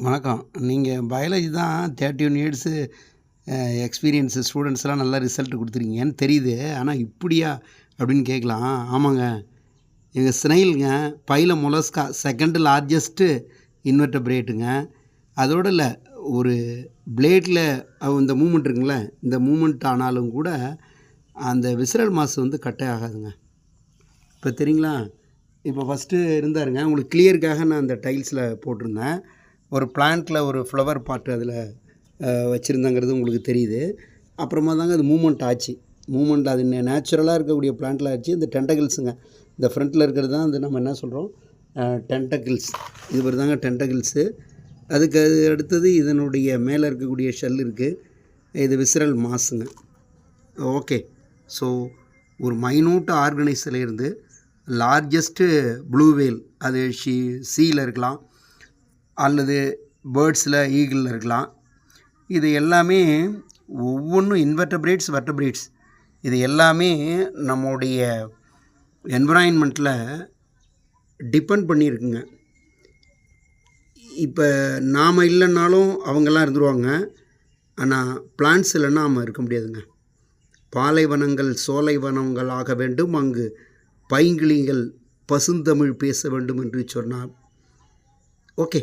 வணக்கம். நீங்கள் பயாலஜி தான் 31 இயர்ஸு எக்ஸ்பீரியன்ஸு ஸ்டூடெண்ட்ஸ்லாம் நல்லா ரிசல்ட் கொடுத்துருக்கீங்கன்னு தெரியுது. ஆனால் இப்படியா அப்படின்னு கேட்கலாம். ஆமாங்க. எங்கள் ஸ்னைலுங்க பைல மொலஸ்கா செகண்ட் லார்ஜஸ்ட்டு இன்வெர்டபிரேட்டுங்க. அதோட இல்லை, ஒரு பிளேடில் இந்த மூமெண்ட் இருக்குங்கள, இந்த மூமெண்ட் ஆனாலும் கூட அந்த விசரல் மாசு வந்து கட்டே ஆகாதுங்க. இப்போ தெரியுங்களா? இப்போ ஃபஸ்ட்டு இருந்தாருங்க, உங்களுக்கு கிளியருக்காக நான் அந்த டைல்ஸில் போட்டிருந்தேன். ஒரு பிளான்ட்டில் ஒரு ஃப்ளவர் பாட்டு அதில் வச்சுருந்தாங்கிறது உங்களுக்கு தெரியுது. அப்புறமா தாங்க அது மூமெண்ட் ஆச்சு. மூமெண்ட் அது நேச்சுரலாக இருக்கக்கூடிய பிளான்ட்டில் ஆச்சு. இந்த டென்டகிள்ஸுங்க, இந்த ஃப்ரண்ட்டில் இருக்கிறது தான் வந்து நம்ம என்ன சொல்கிறோம், டென்டகிள்ஸ். இது மாதிரி தாங்க டென்டகிள்ஸு. அதுக்கு அடுத்தது இதனுடைய மேலே இருக்கக்கூடிய ஷெல் இருக்குது. இது விசரல் மாஸுங்க. ஓகே. ஸோ ஒரு மைனூட் ஆர்கனைஸ்லேருந்து லார்ஜஸ்ட்டு ப்ளூ வேல், அது சீயில் இருக்கலாம் அல்லது பேர்ட்ஸில் ஈகிளில் இருக்கலாம். இது எல்லாமே ஒவ்வொன்றும் இன்வெர்டபிரேட்ஸ், வெர்டபிரேட்ஸ், இது எல்லாமே நம்முடைய என்விரான்மெண்ட்டில் டிபெண்ட் பண்ணியிருக்குங்க. இப்போ நாம் இல்லைன்னாலும் அவங்கெல்லாம் இருந்துருவாங்க. ஆனால் பிளான்ட்ஸ் இல்லைன்னா நாம் இருக்க முடியாதுங்க. பாலைவனங்கள் சோலைவனங்கள் ஆக வேண்டும், அங்கு பைங்கிளிகள் பசுந்தமிழ் பேச வேண்டும் என்று சொன்னார். ஓகே.